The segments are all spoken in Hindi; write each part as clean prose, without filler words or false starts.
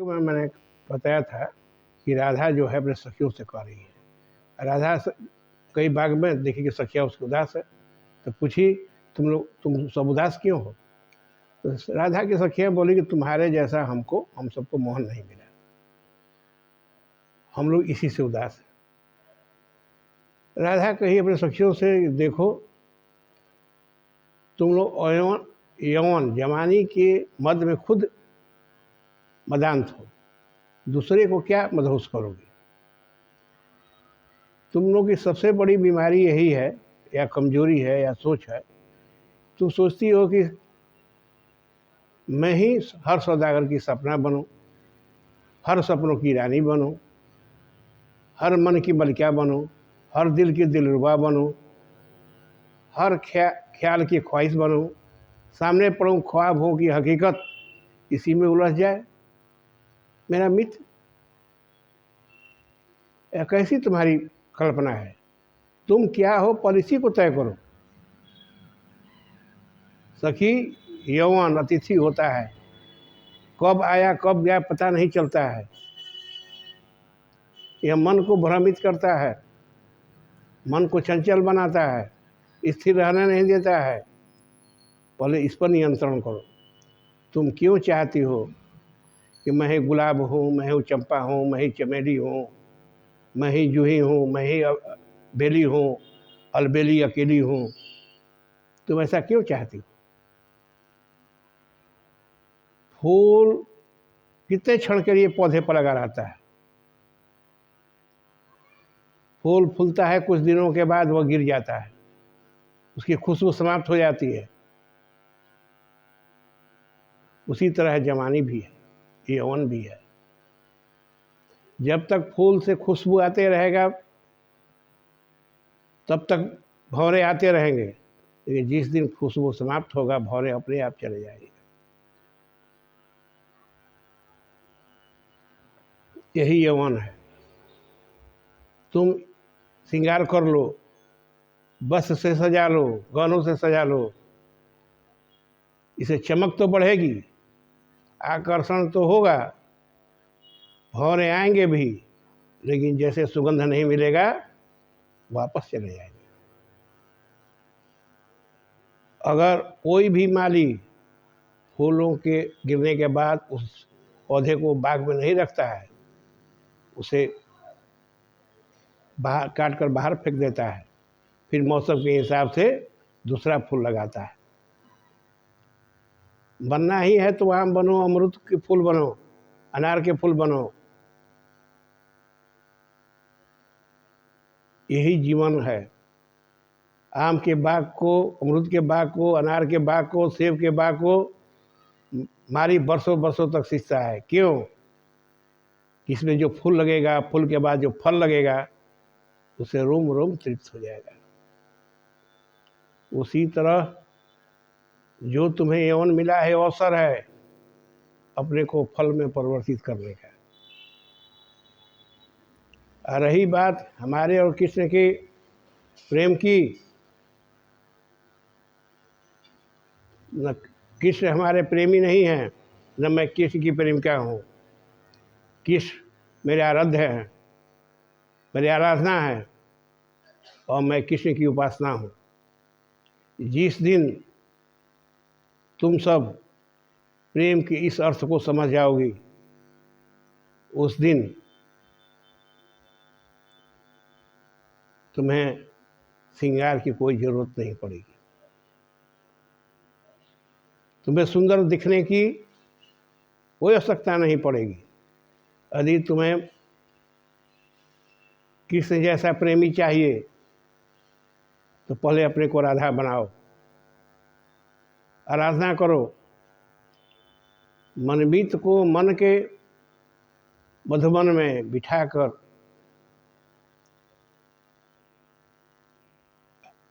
मैंने बताया था कि राधा जो है अपने सखियों से कह रही है। राधा कई बाग में देखी कि सखिया उसकी उदास है, तो पूछी तुम सब उदास क्यों हो? तो राधा की सखियाँ बोली कि तुम्हारे जैसा हम सबको मोहन नहीं मिला, हम लोग इसी से उदास हैं। राधा कही अपने सखियों से, देखो तुम लोग यौवन जवानी के मद में खुद मदांत हो, दूसरे को क्या मदहोश करोगे? तुम लोग की सबसे बड़ी बीमारी यही है या कमजोरी है या सोच है, तुम सोचती हो कि मैं ही हर सौदागर की सपना बनूं, हर सपनों की रानी बनूं, हर मन की मलिका बनूं, हर दिल की दिलरुबा बनूं, हर ख्याल की ख्वाहिश बनूं, सामने पड़ूं ख्वाबों की हकीकत इसी में उलझ जाए। मेरा मित्र, यह कैसी तुम्हारी कल्पना है? तुम क्या हो पॉलिसी को तय करो। सखी, यौवन अतिथि होता है, कब आया कब गया पता नहीं चलता है। यह मन को भ्रमित करता है, मन को चंचल बनाता है, स्थिर रहने नहीं देता है। पहले इस पर नियंत्रण करो। तुम क्यों चाहती हो कि मैं ही गुलाब हूँ, मैं ही चंपा हूँ, मैं ही चमेली हूँ, मैं ही जूही हूँ, मैं ही बेली हूँ, अलबेली अकेली हूँ? तुम ऐसा क्यों चाहती हो? फूल कितने क्षण के लिए पौधे पर लगा रहता है, फूल फूलता है, कुछ दिनों के बाद वह गिर जाता है, उसकी खुशबू समाप्त हो जाती है। उसी तरह जवानी भी है, यौवन भी है। जब तक फूल से खुशबू आते रहेगा तब तक भौरे आते रहेंगे, लेकिन जिस दिन खुशबू समाप्त होगा भौरे अपने आप चले जाएंगे। यही यौवन है। तुम श्रृंगार कर लो, बस से सजा लो, गानों से सजा लो, इसे चमक तो बढ़ेगी, आकर्षण तो होगा, भौरे आएंगे भी, लेकिन जैसे सुगंध नहीं मिलेगा वापस चले जाएंगे। अगर कोई भी माली फूलों के गिरने के बाद उस पौधे को बाग में नहीं रखता है, उसे बाहर काट कर बाहर फेंक देता है, फिर मौसम के हिसाब से दूसरा फूल लगाता है। बनना ही है तो आम बनो, अमरूद के फूल बनो, अनार के फूल बनो। यही जीवन है। आम के बाग को, अमरूद के बाग को, अनार के बाग को, सेब के बाग को माली बरसों बरसों तक सींचता है। क्यों? इसमें जो फूल लगेगा, फूल के बाद जो फल लगेगा, उसे रोम रोम तृप्त हो जाएगा। उसी तरह जो तुम्हें यौवन मिला है अवसर है अपने को फल में परिवर्तित करने का। रही बात हमारे और कृष्ण के प्रेम की, न कृष्ण हमारे प्रेमी नहीं हैं, न मैं कृष्ण की प्रेमिका हूँ। कृष्ण मेरे आराध्य हैं, मेरी आराधना है, और मैं कृष्ण की उपासना हूँ। जिस दिन तुम सब प्रेम के इस अर्थ को समझ जाओगी, उस दिन तुम्हें श्रृंगार की कोई ज़रूरत नहीं पड़ेगी, तुम्हें सुंदर दिखने की कोई आवश्यकता नहीं पड़ेगी। यदि तुम्हें कृष्ण जैसा प्रेमी चाहिए तो पहले अपने को राधा बनाओ, आराधना करो। मनमीत को मन के मधुबन में बिठाकर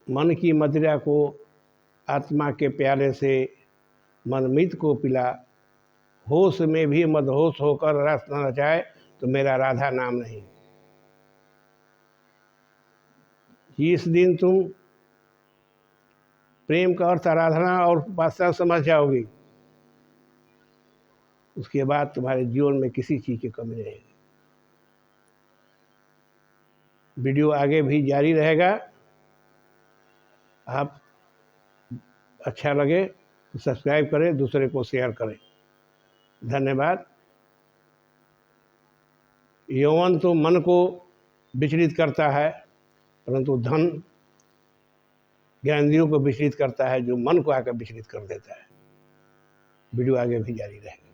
मन की मदिरा को आत्मा के प्याले से मनमीत को पिला, होश में भी मदहोश होकर रस न नचाए तो मेरा राधा नाम नहीं। जिस दिन तुम प्रेम का अर्थ आराधना और उपासना समझ जाओगी, उसके बाद तुम्हारे जीवन में किसी चीज़ की कमी नहीं रहेगी। वीडियो आगे भी जारी रहेगा। आप अच्छा लगे तो सब्सक्राइब करें, दूसरे को शेयर करें। धन्यवाद। यौवन तो मन को विचलित करता है, परंतु धन ज्ञानेंद्रियों को विचलित करता है, जो मन को आकर विचलित कर देता है। वीडियो आगे भी जारी रहेगा।